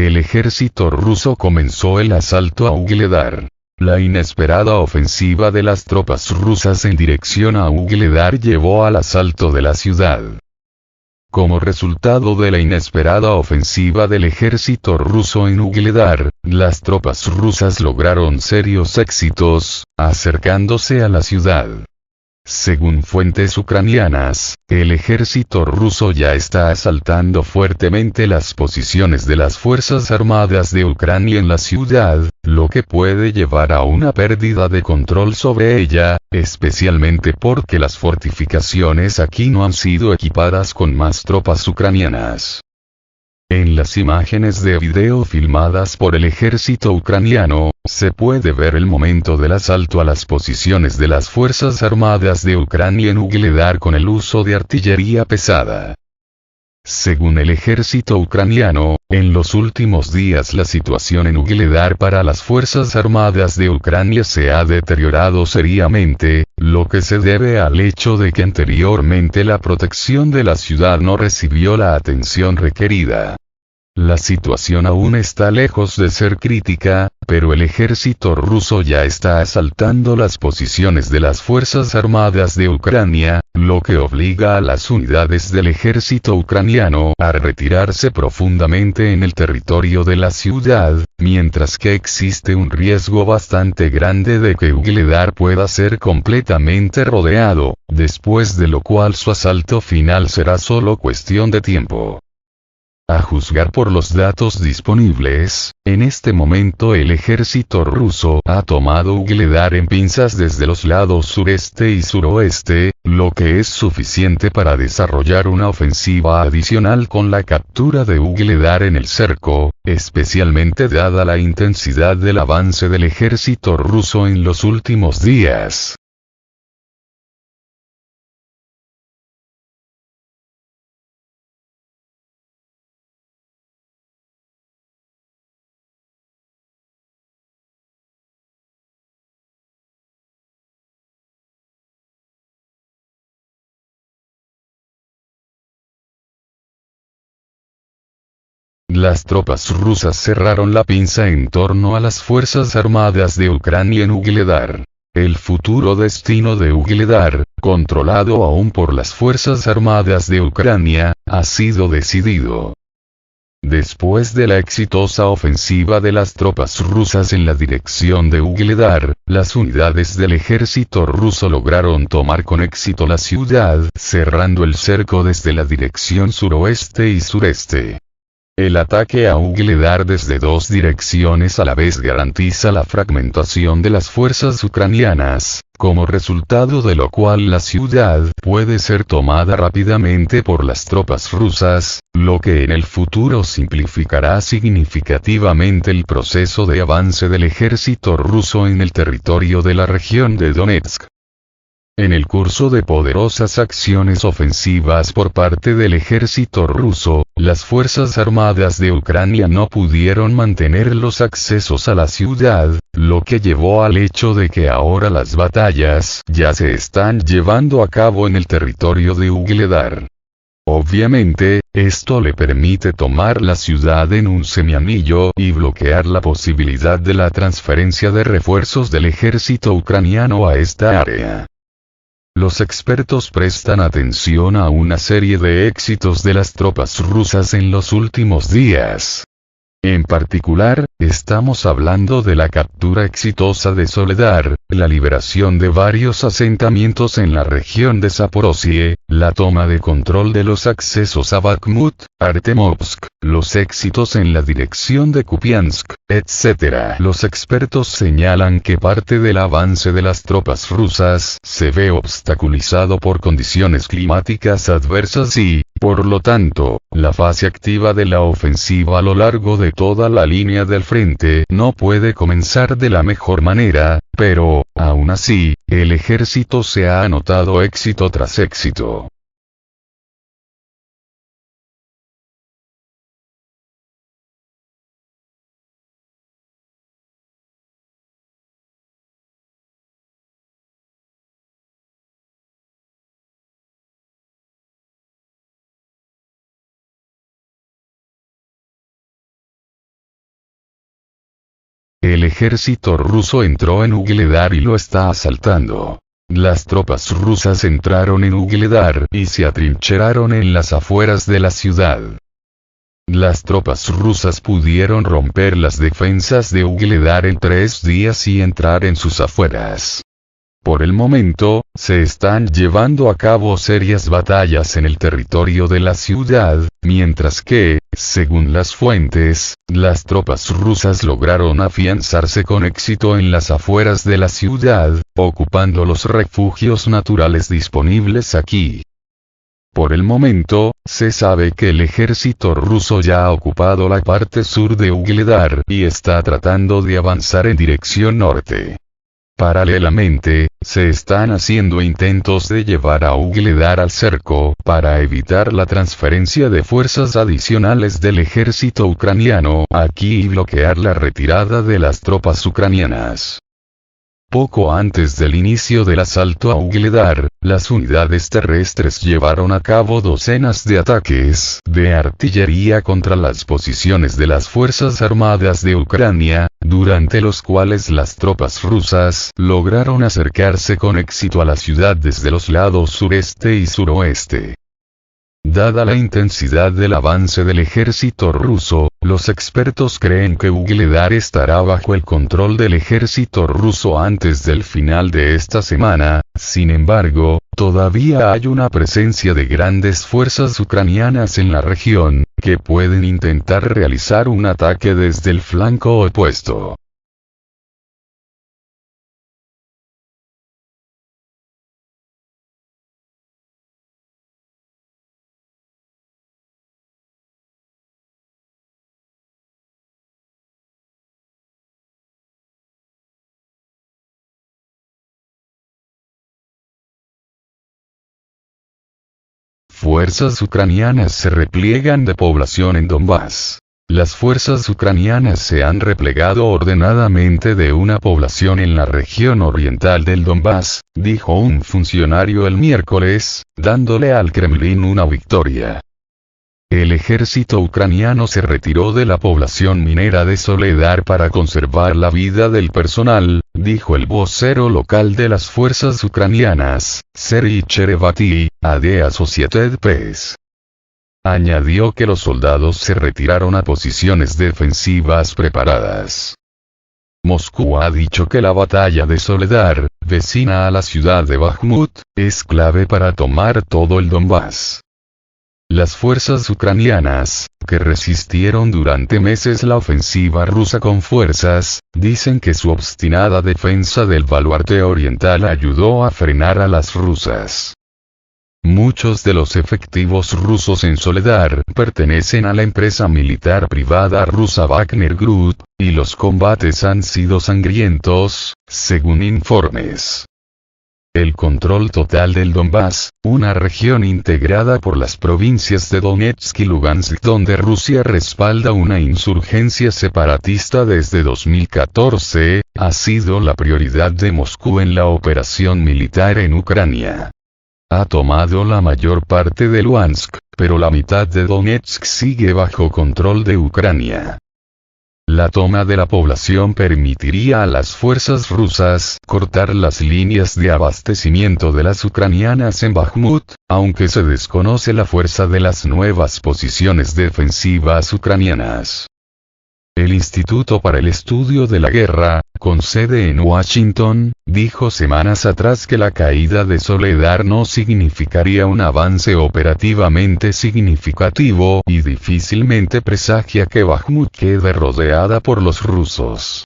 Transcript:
el ejército ruso comenzó el asalto a Ugledar. La inesperada ofensiva de las tropas rusas en dirección a Ugledar llevó al asalto de la ciudad. Como resultado de la inesperada ofensiva del ejército ruso en Ugledar, las tropas rusas lograron serios éxitos, acercándose a la ciudad. Según fuentes ucranianas, el ejército ruso ya está asaltando fuertemente las posiciones de las Fuerzas Armadas de Ucrania en la ciudad, lo que puede llevar a una pérdida de control sobre ella, especialmente porque las fortificaciones aquí no han sido equipadas con más tropas ucranianas. En las imágenes de video filmadas por el ejército ucraniano, se puede ver el momento del asalto a las posiciones de las Fuerzas Armadas de Ucrania en Ugledar con el uso de artillería pesada. Según el ejército ucraniano, en los últimos días la situación en Ugledar para las Fuerzas Armadas de Ucrania se ha deteriorado seriamente, lo que se debe al hecho de que anteriormente la protección de la ciudad no recibió la atención requerida. La situación aún está lejos de ser crítica, pero el ejército ruso ya está asaltando las posiciones de las Fuerzas Armadas de Ucrania, lo que obliga a las unidades del ejército ucraniano a retirarse profundamente en el territorio de la ciudad, mientras que existe un riesgo bastante grande de que Ugledar pueda ser completamente rodeado, después de lo cual su asalto final será solo cuestión de tiempo. A juzgar por los datos disponibles, en este momento el ejército ruso ha tomado Ugledar en pinzas desde los lados sureste y suroeste, lo que es suficiente para desarrollar una ofensiva adicional con la captura de Ugledar en el cerco, especialmente dada la intensidad del avance del ejército ruso en los últimos días. Las tropas rusas cerraron la pinza en torno a las Fuerzas Armadas de Ucrania en Ugledar. El futuro destino de Ugledar, controlado aún por las Fuerzas Armadas de Ucrania, ha sido decidido. Después de la exitosa ofensiva de las tropas rusas en la dirección de Ugledar, las unidades del ejército ruso lograron tomar con éxito la ciudad, cerrando el cerco desde la dirección suroeste y sureste. El ataque a Ugledar desde dos direcciones a la vez garantiza la fragmentación de las fuerzas ucranianas, como resultado de lo cual la ciudad puede ser tomada rápidamente por las tropas rusas, lo que en el futuro simplificará significativamente el proceso de avance del ejército ruso en el territorio de la región de Donetsk. En el curso de poderosas acciones ofensivas por parte del ejército ruso, las Fuerzas Armadas de Ucrania no pudieron mantener los accesos a la ciudad, lo que llevó al hecho de que ahora las batallas ya se están llevando a cabo en el territorio de Ugledar. Obviamente, esto le permite tomar la ciudad en un semianillo y bloquear la posibilidad de la transferencia de refuerzos del ejército ucraniano a esta área. Los expertos prestan atención a una serie de éxitos de las tropas rusas en los últimos días. En particular, estamos hablando de la captura exitosa de Soledar, la liberación de varios asentamientos en la región de Zaporozhye, la toma de control de los accesos a Bakhmut, Artemovsk, los éxitos en la dirección de Kupiansk, etc. Los expertos señalan que parte del avance de las tropas rusas se ve obstaculizado por condiciones climáticas adversas y, por lo tanto, la fase activa de la ofensiva a lo largo de toda la línea del frente no puede comenzar de la mejor manera, pero, aún así, el ejército se ha anotado éxito tras éxito. El ejército ruso entró en Ugledar y lo está asaltando. Las tropas rusas entraron en Ugledar y se atrincheraron en las afueras de la ciudad. Las tropas rusas pudieron romper las defensas de Ugledar en 3 días y entrar en sus afueras. Por el momento, se están llevando a cabo serias batallas en el territorio de la ciudad, mientras que, según las fuentes, las tropas rusas lograron afianzarse con éxito en las afueras de la ciudad, ocupando los refugios naturales disponibles aquí. Por el momento, se sabe que el ejército ruso ya ha ocupado la parte sur de Ugledar y está tratando de avanzar en dirección norte. Paralelamente, se están haciendo intentos de llevar a Ugledar al cerco para evitar la transferencia de fuerzas adicionales del ejército ucraniano aquí y bloquear la retirada de las tropas ucranianas. Poco antes del inicio del asalto a Ugledar, las unidades terrestres llevaron a cabo docenas de ataques de artillería contra las posiciones de las Fuerzas Armadas de Ucrania, durante los cuales las tropas rusas lograron acercarse con éxito a la ciudad desde los lados sureste y suroeste. Dada la intensidad del avance del ejército ruso, los expertos creen que Ugledar estará bajo el control del ejército ruso antes del final de esta semana. Sin embargo, todavía hay una presencia de grandes fuerzas ucranianas en la región, que pueden intentar realizar un ataque desde el flanco opuesto. Fuerzas ucranianas se repliegan de población en Donbass. Las fuerzas ucranianas se han replegado ordenadamente de una población en la región oriental del Donbass, dijo un funcionario el miércoles, dándole al Kremlin una victoria. El ejército ucraniano se retiró de la población minera de Soledar para conservar la vida del personal, dijo el vocero local de las fuerzas ucranianas, Serhiy Cherevati, a The Associated Press. Añadió que los soldados se retiraron a posiciones defensivas preparadas. Moscú ha dicho que la batalla de Soledar, vecina a la ciudad de Bakhmut, es clave para tomar todo el Donbass. Las fuerzas ucranianas, que resistieron durante meses la ofensiva rusa con fuerzas, dicen que su obstinada defensa del baluarte oriental ayudó a frenar a las rusas. Muchos de los efectivos rusos en Soledar pertenecen a la empresa militar privada rusa Wagner Group, y los combates han sido sangrientos, según informes. El control total del Donbass, una región integrada por las provincias de Donetsk y Lugansk donde Rusia respalda una insurgencia separatista desde 2014, ha sido la prioridad de Moscú en la operación militar en Ucrania. Ha tomado la mayor parte de Luhansk, pero la mitad de Donetsk sigue bajo control de Ucrania. La toma de la población permitiría a las fuerzas rusas cortar las líneas de abastecimiento de las ucranianas en Bakhmut, aunque se desconoce la fuerza de las nuevas posiciones defensivas ucranianas. El Instituto para el Estudio de la Guerra, con sede en Washington, dijo semanas atrás que la caída de Soledar no significaría un avance operativamente significativo y difícilmente presagia que Bakhmut quede rodeada por los rusos.